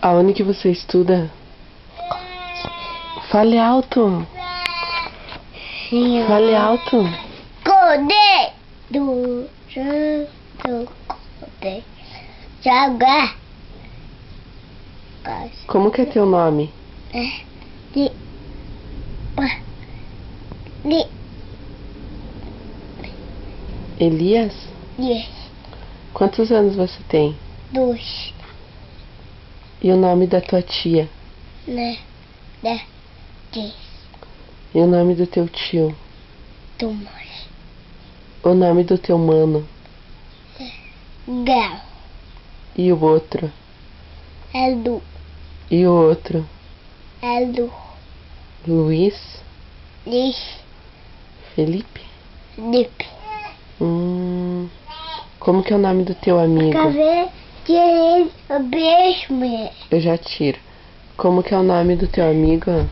Aonde que você estuda? Fale alto. Fale alto. Correr do correr. Jogar. Como que é teu nome? De de Elias? yes. Quantos anos você tem? 2, E o nome da tua tia? né? 10. E o nome do teu tio? Thomas. O nome do teu mano? Gal. E o outro? Edu. E o outro? Edu. Luiz? Liz. Felipe? Lip. Como que é o nome do teu amigo? Cadê que beijo, Eu já tiro. Como que é o nome do teu amigo?